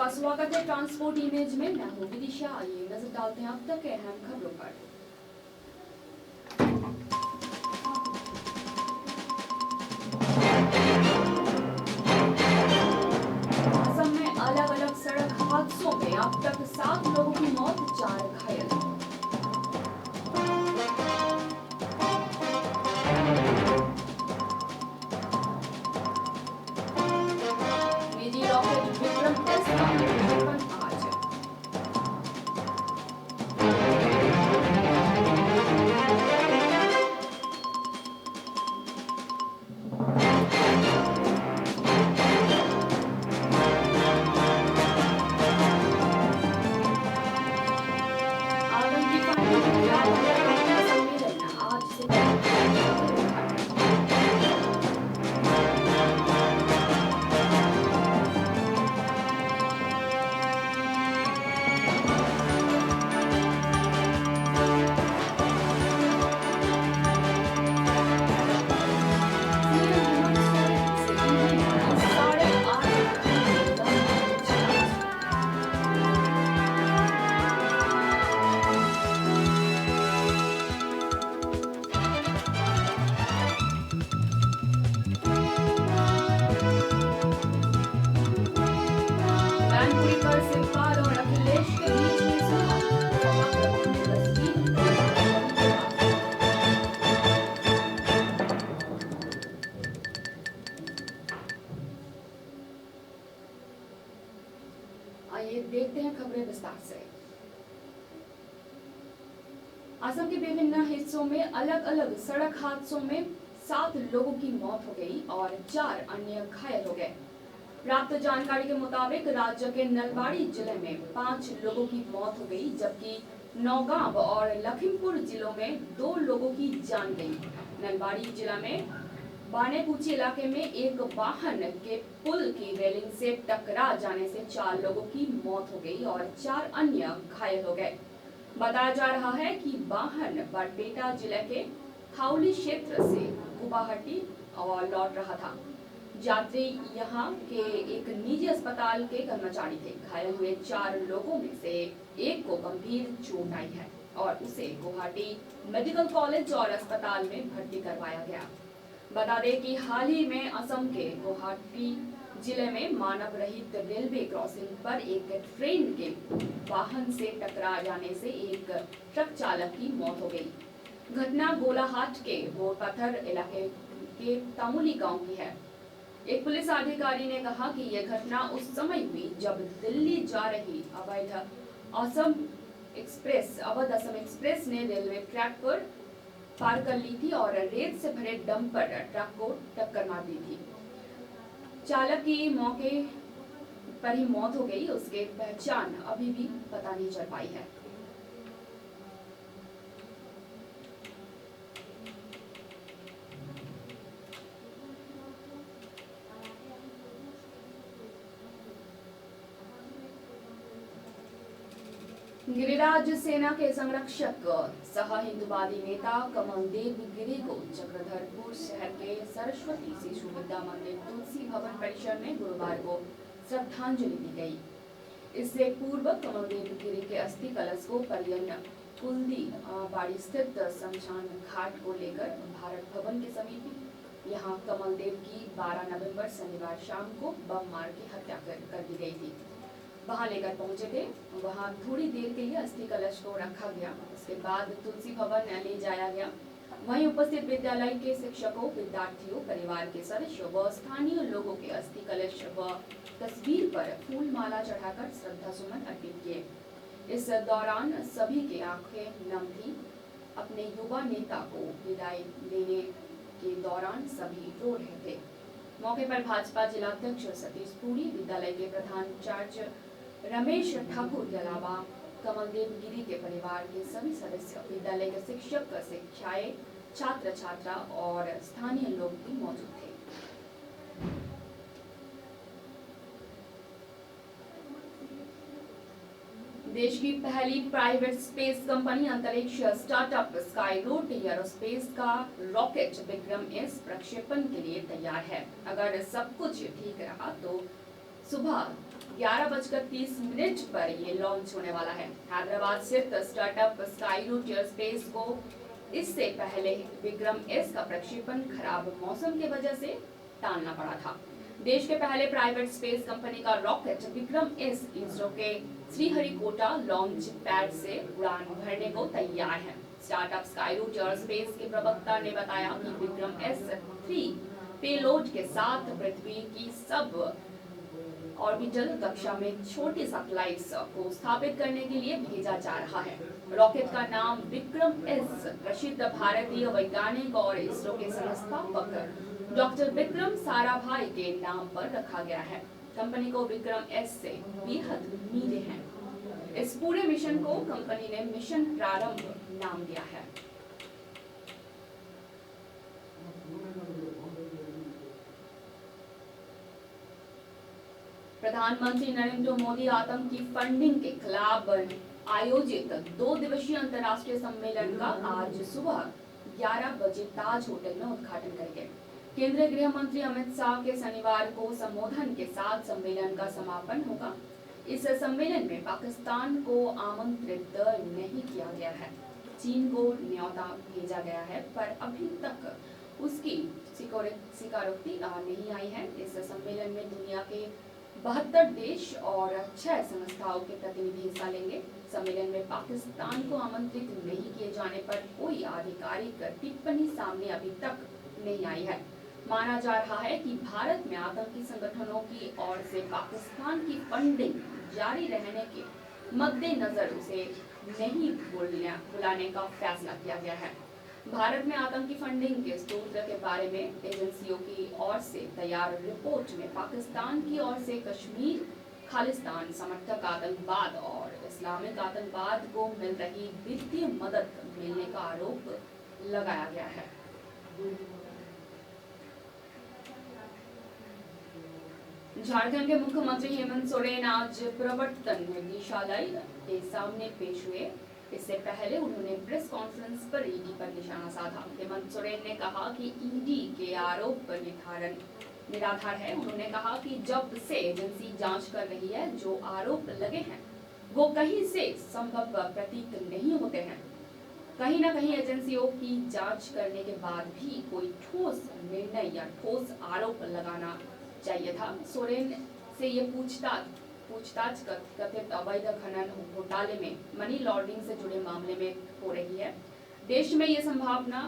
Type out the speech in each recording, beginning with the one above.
आपका स्वागत है ट्रांसपोर्ट इमेज में। मैं हूं विदिशा। आइए नजर डालते हैं अब तक के अहम खबरों पर। असम में अलग अलग सड़क हादसों में अब तक 7 लोगों की मौत, 4 घायल। निजी रॉकेट विक्रम एस का प्रक्षेपण आज। आतंकी फंडिंग के खिलाफ अंतर्राष्ट्रीय सम्मेलन आज से मैनपुरी पर शिवपाल और अखिलेश के बीच में आइए देखते हैं खबरें विस्तार से। असम के विभिन्न हिस्सों में अलग अलग सड़क हादसों में 7 लोगों की मौत हो गई और 4 अन्य घायल हो गए। प्राप्त जानकारी के मुताबिक राज्य के नलबाड़ी जिले में 5 लोगों की मौत हो गई, जबकि नौगांव और लखीमपुर जिलों में 2 लोगों की जान गई। नलबाड़ी जिला में बानेकुची इलाके में एक वाहन के पुल की रेलिंग से टकरा जाने से 4 लोगों की मौत हो गई और 4 अन्य घायल हो गए। बताया जा रहा है कि वाहन बरपेटा जिले के हाउली क्षेत्र से गुवाहाटी और लौट रहा था। यात्री यहां के एक निजी अस्पताल के कर्मचारी थे। घायल हुए 4 लोगों में से एक को गंभीर चोट आई है और उसे गुवाहाटी मेडिकल कॉलेज और अस्पताल में भर्ती करवाया गया। बता दें कि हाल ही में असम के गुवाहाटी जिले में मानव रहित रेलवे क्रॉसिंग पर एक ट्रेन के वाहन से टकरा जाने से एक ट्रक चालक की मौत हो गई। घटना गोलाहाट के बोरपत्थर इलाके के तामुली गांव की है। एक पुलिस अधिकारी ने कहा कि यह घटना उस समय हुई जब दिल्ली जा रही अवध असम एक्सप्रेस ने रेलवे ट्रैक पर पार कर ली थी और रेत से भरे डंपर ट्रक को टक्कर मार दी थी। चालक की मौके पर ही मौत हो गई। उसकी पहचान अभी भी पता नहीं चल पाई है। गिरिराज सेना के संरक्षक सह हिंदुवादी नेता कमलदेव गिरी को चक्रधरपुर शहर के सरस्वती शिशु विद्या मंदिर तुलसी भवन परिसर में गुरुवार को श्रद्धांजलि दी गई। इससे पूर्व कमलदेव गिरी के अस्थि कलश को परियन कुलदी बाड़ी स्थित शमशान घाट को लेकर भारत भवन के समीप यहां कमलदेव की 12 नवंबर शनिवार शाम को बम मार के हत्या कर दी गई थी। वहां लेकर पहुंचे थे। वहां थोड़ी देर के लिए अस्थि कलश को रखा गया। उसके बाद तुलसी भवन ले जाया गया। वहीं उपस्थित विद्यालय के शिक्षकों, विद्यार्थियों, परिवार के सदस्यों व स्थानीय लोगों के अस्थि कलश व तस्वीर पर फूल माला चढ़ाकर श्रद्धा सुमन अर्पित किए। इस दौरान सभी की आंखें नम थी। अपने युवा नेता को विदाई देने के दौरान सभी रो रहे थे। मौके पर भाजपा जिलाध्यक्ष सतीश पुरी, विद्यालय के प्रधानाचार्य रमेश ठाकुर के अलावा कमलदेव गिरी के परिवार के सभी सदस्य, विद्यालय के शिक्षक, शिक्षाएं, छात्र छात्रा और स्थानीय लोग भी मौजूद थे। देश की पहली प्राइवेट स्पेस कंपनी अंतरिक्ष स्टार्टअप स्काईरूट एरोस्पेस का रॉकेट विक्रम एस प्रक्षेपण के लिए तैयार है। अगर सब कुछ ठीक रहा तो सुबह 11:30 पर ये लॉन्च होने वाला है। हैदराबाद स्थित स्टार्टअप स्काईरूट एयरस्पेस को इससे पहले विक्रम एस का प्रक्षेपण खराब मौसम की वजह से टालना पड़ा था। देश के पहले प्राइवेट स्पेस कंपनी का रॉकेट विक्रम एस इसरो के श्रीहरिकोटा लॉन्च पैड से उड़ान भरने को तैयार है। स्टार्टअप स्काईरूट एयरस्पेस के प्रवक्ता ने बताया कि विक्रम S3 पेलोड के साथ पृथ्वी की सब ऑर्बिटल कक्षा में छोटी सैटेलाइट्स को स्थापित करने के लिए भेजा जा रहा है। रॉकेट का नाम विक्रम एस प्रसिद्ध भारतीय वैज्ञानिक और इसरो के संस्थापक डॉक्टर विक्रम साराभाई के नाम पर रखा गया है। कंपनी को विक्रम एस से बेहद उम्मीदें हैं। इस पूरे मिशन को कंपनी ने मिशन प्रारंभ नाम दिया है। प्रधानमंत्री नरेंद्र मोदी आतंक की फंडिंग के खिलाफ आयोजित 2 दिवसीय अंतर्राष्ट्रीय सम्मेलन का आज सुबह 11 बजे ताज होटल में उद्घाटन करेंगे। केंद्रीय गृह मंत्री अमित शाह के शनिवार को संबोधन के साथ सम्मेलन का समापन होगा। इस सम्मेलन में पाकिस्तान को आमंत्रित नहीं किया गया है। चीन को न्योता भेजा गया है, पर अभी तक उसकी स्वीकारोक्ति नहीं आई है। इस सम्मेलन में दुनिया के 72 देश और 6 संस्थाओं के प्रतिनिधि हिस्सा लेंगे। सम्मेलन में पाकिस्तान को आमंत्रित नहीं किए जाने पर कोई आधिकारिक टिप्पणी सामने अभी तक नहीं आई है। माना जा रहा है कि भारत में आतंकी संगठनों की ओर से पाकिस्तान की फंडिंग जारी रहने के मद्देनजर उसे नहीं बुलाने का फैसला किया गया है। भारत में आतंकी फंडिंग के स्रोत के बारे में एजेंसियों की ओर से तैयार रिपोर्ट में पाकिस्तान की ओर से कश्मीर खालिस्तान समर्थक आतंकवाद और इस्लामिक आतंकवाद को मिल रही वित्तीय मदद मिलने का आरोप लगाया गया है। झारखंड के मुख्यमंत्री हेमंत सोरेन आज प्रवर्तन निदेशालय के सामने पेश हुए। इससे पहले उन्होंने प्रेस कॉन्फ्रेंस पर ईडी पर निशाना साधा। हेमंत सोरेन ने कहा कि ईडी के आरोप निराधार है। उन्होंने कहा कि जब से एजेंसी जांच कर रही है, जो आरोप लगे हैं वो कहीं से संभव प्रतीत नहीं होते हैं। कहीं न कहीं एजेंसियों की जांच करने के बाद भी कोई ठोस निर्णय या ठोस आरोप लगाना चाहिए था। सोरेन से ये पूछताछ कथित अवैध खनन घोटाले में मनी लॉन्ड्रिंग से जुड़े मामले में हो रही है। देश में ये संभावना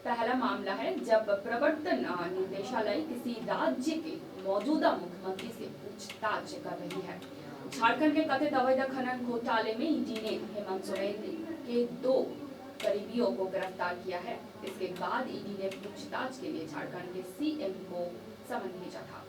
पहला मामला है जब प्रवर्तन निदेशालय किसी राज्य के मौजूदा मुख्यमंत्री से पूछताछ कर रही है। झारखंड के कथित अवैध खनन घोटाले में ईडी ने हेमंत सोरेन के 2 करीबियों को गिरफ्तार किया है। इसके बाद ईडी ने पूछताछ के लिए झारखंड के सीएम को समन भेजा था।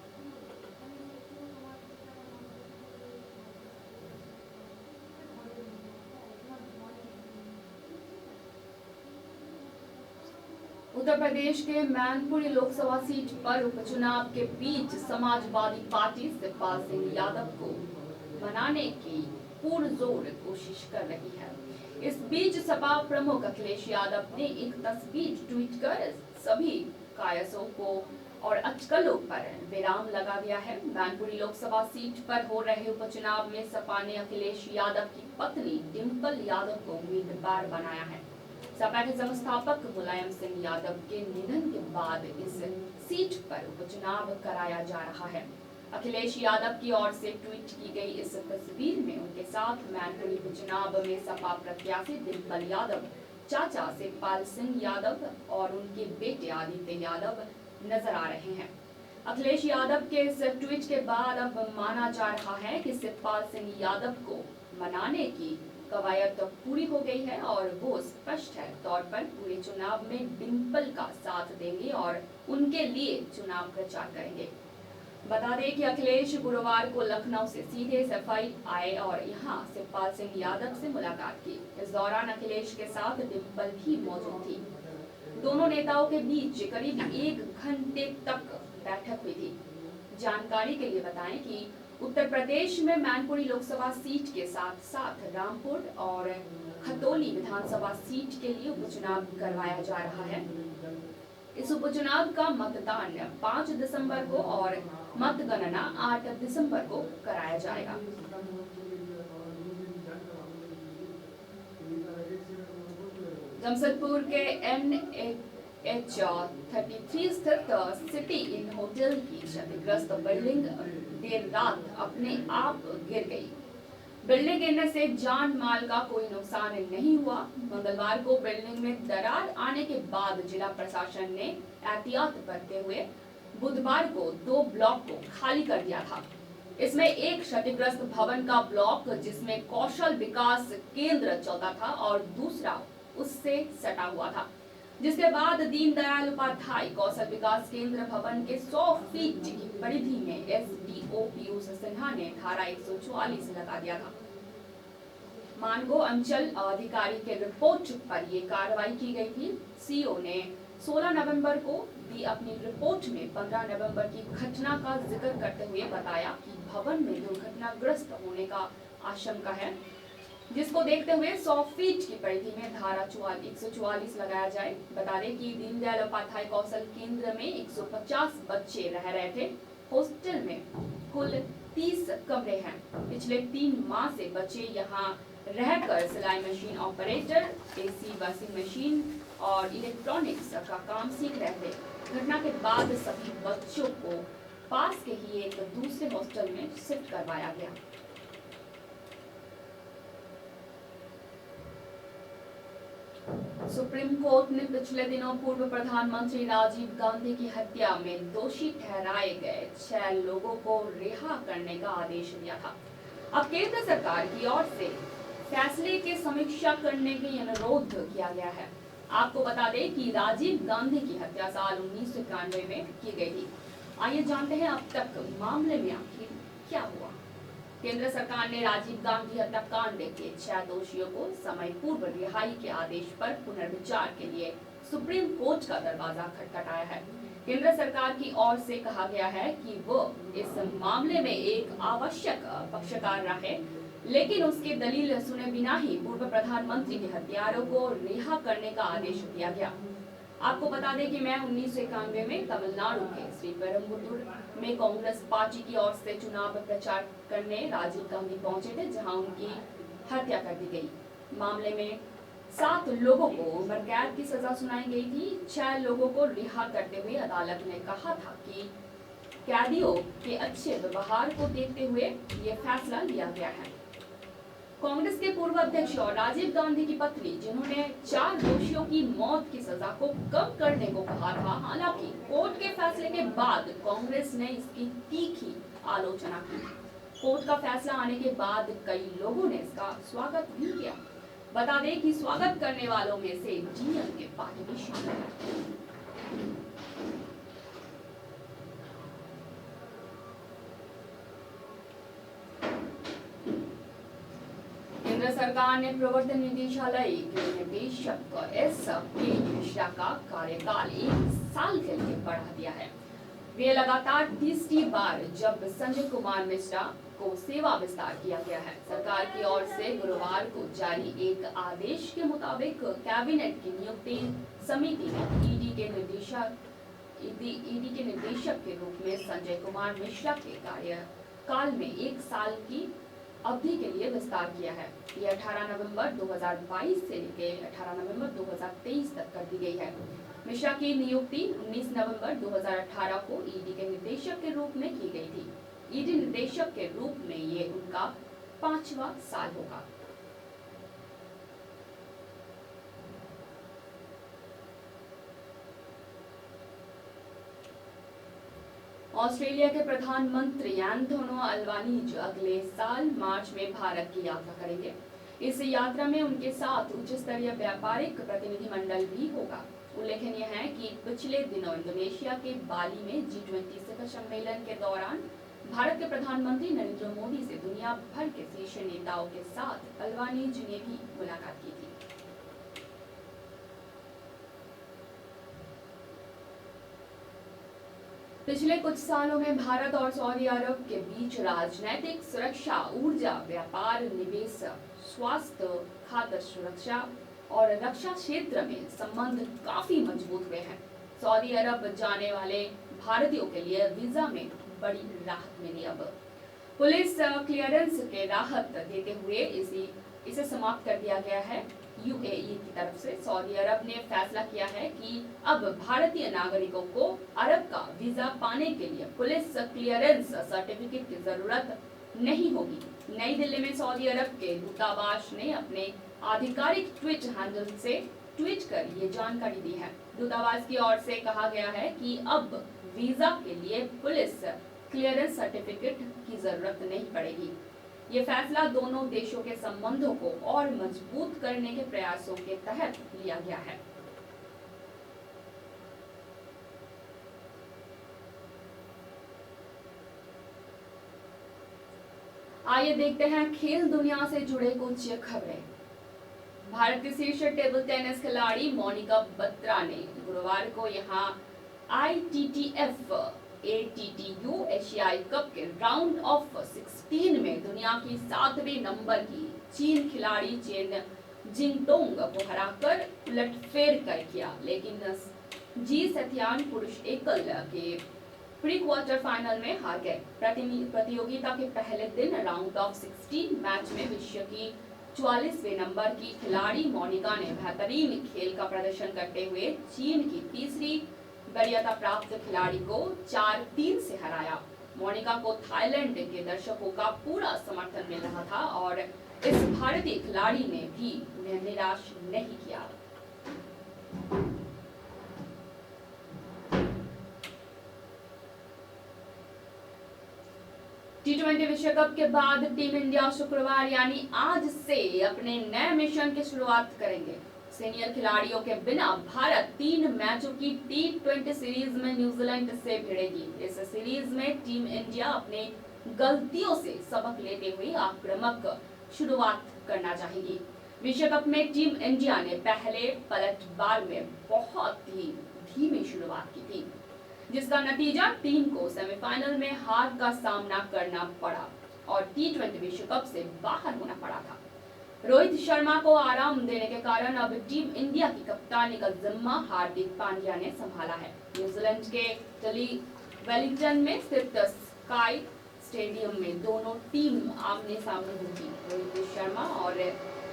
उत्तर प्रदेश के मैनपुरी लोकसभा सीट पर उपचुनाव के बीच समाजवादी पार्टी शिवपाल सिंह यादव को मनाने की पुरजोर कोशिश कर रही है। इस बीच सपा प्रमुख अखिलेश यादव ने एक तस्वीर ट्वीट कर सभी कायसों को और अटकलों पर विराम लगा दिया है। मैनपुरी लोकसभा सीट पर हो रहे उपचुनाव में सपा ने अखिलेश यादव की पत्नी डिंपल यादव को उम्मीदवार बनाया है। सपा के संस्थापक मुलायम सिंह यादव के निधन के बाद इस सीट पर उपचुनाव कराया जा रहा है। अखिलेश यादव की ओर से ट्वीट की गई इस तस्वीर में उनके साथ मैनपुरी उपचुनाव में सपा प्रत्याशी डिंपल यादव, चाचा शिवपाल सिंह यादव और उनके बेटे आदित्य यादव नजर आ रहे हैं। अखिलेश यादव के इस ट्वीट के बाद अब माना जा रहा है कि शिवपाल सिंह यादव को मनाने की कवायद पूरी हो गई है और वो स्पष्ट है तौर पर पूरे चुनाव में डिंपल का साथ देंगे और उनके लिए चुनाव प्रचार करेंगे। बता दें कि अखिलेश गुरुवार को लखनऊ से सीधे सफाई आए और यहां शिवपाल सिंह यादव से मुलाकात की। इस दौरान अखिलेश के साथ डिंपल भी मौजूद थी। दोनों नेताओं के बीच करीब 1 घंटे तक बैठक हुई थी। जानकारी के लिए बताएं कि उत्तर प्रदेश में मैनपुरी लोकसभा सीट के साथ साथ रामपुर और खतौली विधानसभा सीट के लिए उपचुनाव करवाया जा रहा है। इस उपचुनाव का मतदान 5 दिसंबर को और मतगणना 8 दिसंबर को कराया जाएगा। जमशेदपुर के NH33 स्थित सिटी इन होटल की क्षतिग्रस्त बिल्डिंग देर रात अपने आप गिर गई। बिल्डिंग गिरने से जान माल का कोई नुकसान नहीं हुआ। मंगलवार को बिल्डिंग में दरार आने के बाद जिला प्रशासन ने एहतियात बरतते हुए बुधवार को 2 ब्लॉक को खाली कर दिया था। इसमें एक क्षतिग्रस्त भवन का ब्लॉक जिसमें कौशल विकास केंद्र चलता था और दूसरा उससे सटा हुआ था, जिसके बाद दीनदयाल उपाध्याय कौशल विकास केंद्र भवन के 100 फीट की परिधि में एसडीओ पीयूष सिन्हा ने धारा 144 लगा दिया था। मानगो अंचल अधिकारी के रिपोर्ट पर ये कार्रवाई की गई थी। सीओ ने 16 नवंबर को दी अपनी रिपोर्ट में 15 नवंबर की घटना का जिक्र करते हुए बताया कि भवन में दुर्घटनाग्रस्त होने का आशंका है, जिसको देखते हुए 100 फीट की परिधि में धारा 144 लगाया जाए। बता दें कि दीनदयाल उपाध्याय कौशल केंद्र में 150 बच्चे रह रहे थे। हॉस्टल में कुल 30 कमरे हैं। पिछले 3 माह से बच्चे यहाँ रहकर सिलाई machine operator, AC washing machine और इलेक्ट्रॉनिक्स का काम सीख रहे थे। घटना के बाद सभी बच्चों को पास के ही एक दूसरे हॉस्टल में शिफ्ट करवाया गया। सुप्रीम कोर्ट ने पिछले दिनों पूर्व प्रधानमंत्री राजीव गांधी की हत्या में दोषी ठहराए गए 6 लोगों को रिहा करने का आदेश दिया था। अब केंद्र सरकार की ओर से फैसले की समीक्षा करने के अनुरोध किया गया है। आपको बता दें कि राजीव गांधी की हत्या साल 1991 में की गई थी। आइए जानते हैं अब तक मामले में आखिर क्या हुआ। केंद्र सरकार ने राजीव गांधी हत्याकांड के 6 दोषियों को समय पूर्व रिहाई के आदेश पर पुनर्विचार के लिए सुप्रीम कोर्ट का दरवाजा खटखटाया है। केंद्र सरकार की ओर से कहा गया है कि वो इस मामले में एक आवश्यक पक्षकार रहे, लेकिन उसके दलील सुने बिना ही पूर्व प्रधानमंत्री के हत्यारों को रिहा करने का आदेश दिया गया। आपको बता दें कि मैं 1991 में तमिलनाडु के श्रीपेरुम्बदूर में कांग्रेस पार्टी की ओर से चुनाव प्रचार करने राजीव गांधी पहुंचे थे, जहां उनकी हत्या कर दी गई। मामले में 7 लोगों को उम्र कैद की सजा सुनाई गई थी। 6 लोगों को रिहा करते हुए अदालत ने कहा था कि कैदियों के अच्छे व्यवहार को देखते हुए ये फैसला लिया गया है। कांग्रेस के पूर्व अध्यक्ष और राजीव गांधी की पत्नी, जिन्होंने 4 दोषियों की मौत की सजा को कम करने को कहा था, हालांकि कोर्ट के फैसले के बाद कांग्रेस ने इसकी तीखी आलोचना की। कोर्ट का फैसला आने के बाद कई लोगों ने इसका स्वागत भी किया। बता दें कि स्वागत करने वालों में से डीएमके पार्टी भी शामिल है। केंद्र सरकार ने प्रवर्तन निदेशालय के निदेशक एस.के. मिश्रा का कार्यकाल 1 साल के लिए बढ़ा दिया है। वे लगातार 30वीं बार जब संजय कुमार मिश्रा को सेवा विस्तार किया गया है। सरकार की ओर से गुरुवार को जारी एक आदेश के मुताबिक कैबिनेट की नियुक्ति समिति ने ईडी के निदेशक के रूप में संजय कुमार मिश्रा के कार्यकाल में 1 साल की अवधि के लिए विस्तार किया है। ये 18 नवंबर 2022 से लेकर 18 नवंबर 2023 तक कर दी गई है। मिश्रा की नियुक्ति 19 नवंबर 2018 को ईडी के निदेशक के रूप में की गई थी। ईडी निदेशक के रूप में ये उनका 5वां साल होगा। ऑस्ट्रेलिया के प्रधानमंत्री एंथोनी अल्बानीज अगले साल मार्च में भारत की यात्रा करेंगे। इस यात्रा में उनके साथ उच्च स्तरीय व्यापारिक प्रतिनिधिमंडल भी होगा। उल्लेखनीय है कि पिछले दिनों इंडोनेशिया के बाली में G20 शिखर सम्मेलन के दौरान भारत के प्रधानमंत्री नरेंद्र मोदी से दुनिया भर के शीर्ष नेताओं के साथ अल्बानीज ने भी मुलाकात की थी। पिछले कुछ सालों में भारत और सऊदी अरब के बीच राजनीतिक, सुरक्षा, ऊर्जा, व्यापार, निवेश, स्वास्थ्य, खाद्य सुरक्षा और रक्षा क्षेत्र में संबंध काफी मजबूत हुए हैं। सऊदी अरब जाने वाले भारतीयों के लिए वीजा में बड़ी राहत मिली। अब पुलिस क्लियरेंस के राहत देते हुए इसे समाप्त कर दिया गया है। यूएई की तरफ से सऊदी अरब ने फैसला किया है कि अब भारतीय नागरिकों को अरब का वीजा पाने के लिए पुलिस क्लियरेंस सर्टिफिकेट की जरूरत नहीं होगी। नई दिल्ली में सऊदी अरब के दूतावास ने अपने आधिकारिक ट्वीट हैंडल से ट्वीट कर ये जानकारी दी है। दूतावास की ओर से कहा गया है कि अब वीजा के लिए पुलिस क्लियरेंस सर्टिफिकेट की जरूरत नहीं पड़ेगी। ये फैसला दोनों देशों के संबंधों को और मजबूत करने के प्रयासों के तहत लिया गया है। आइए देखते हैं खेल दुनिया से जुड़े कुछ खबरें। भारत की शीर्ष टेबल टेनिस खिलाड़ी मोनिका बत्रा ने गुरुवार को यहां ITTF ATTU एशियाई कप के राउंड ऑफ 16 में दुनिया की 7वें नंबर की चीन खिलाड़ी चेन जिंगटोंग को हराकर उलटफेर कर किया, लेकिन जी सथियान पुरुष एकल के प्री क्वार्टर फाइनल में हार गए। प्रतियोगिता के पहले दिन राउंड ऑफ 16 मैच में विश्व की 44वें नंबर की खिलाड़ी मोनिका ने बेहतरीन खेल का प्रदर्शन करते हुए चीन की तीसरी वरीयता प्राप्त खिलाड़ी को 4-3 से हराया। मोनिका को थाईलैंड के दर्शकों का पूरा समर्थन मिल रहा था और इस भारतीय खिलाड़ी ने भी उन्हें निराश नहीं किया। T20 विश्व कप के बाद टीम इंडिया शुक्रवार यानी आज से अपने नए मिशन की शुरुआत करेंगे। सीनियर खिलाड़ियों के बिना भारत 3 मैचों की T20 सीरीज में न्यूजीलैंड से भिड़ेगी। इस सीरीज में टीम इंडिया अपने गलतियों से सबक लेते हुए आक्रामक शुरुआत करना चाहेगी। विश्व कप में टीम इंडिया ने पहले पलटवार में बहुत ही धीमी शुरुआत की थी, जिसका नतीजा टीम को सेमीफाइनल में हार का सामना करना पड़ा और T20 विश्व कप से बाहर होना पड़ा था। रोहित शर्मा को आराम देने के कारण अब टीम इंडिया की कप्तानी का जिम्मा हार्दिक पांड्या ने संभाला है। न्यूजीलैंड के वेलिंगटन में स्थित स्काई स्टेडियम में दोनों टीम आमने सामने होगी। रोहित शर्मा और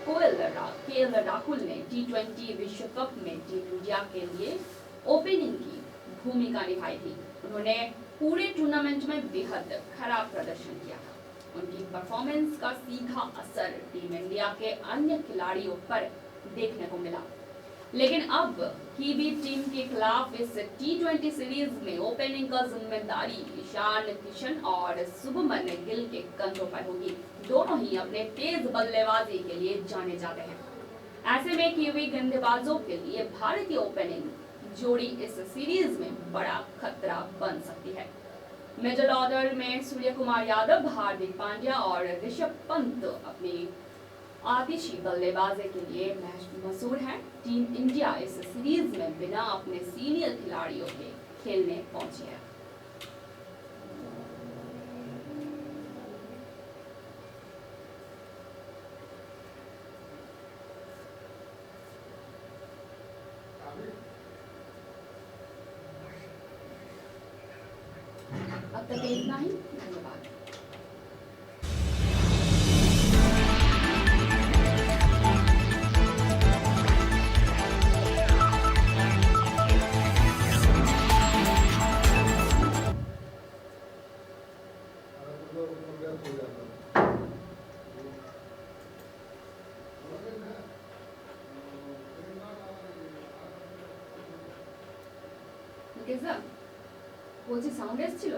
केएल राहुल ने T20 विश्व कप में टीम इंडिया के लिए ओपनिंग की भूमिका निभाई थी। उन्होंने पूरे टूर्नामेंट में बेहद खराब प्रदर्शन किया था। उनकी परफॉर्मेंस का सीधा असर टीम इंडिया के अन्य खिलाड़ियों पर देखने को मिला, लेकिन अब कीवी टीम के खिलाफ इस T20 सीरीज में ओपनिंग का जिम्मेदारी ईशान किशन और शुभमन गिल के कंधों पर होगी। दोनों ही अपने तेज बल्लेबाजी के लिए जाने जाते हैं। ऐसे में कीवी गेंदबाजों के लिए भारतीय ओपनिंग जोड़ी इस सीरीज में बड़ा खतरा बन सकती है। मिडिल ऑर्डर में सूर्य कुमार यादव, हार्दिक पांड्या और ऋषभ पंत अपनी आतिशी बल्लेबाजी के लिए मशहूर है। टीम इंडिया इस सीरीज में बिना अपने सीनियर खिलाड़ियों के खेलने पहुंची है। अब तक इतना ही। धन्यवाद। বলছি সাউন্ড এসেছিল।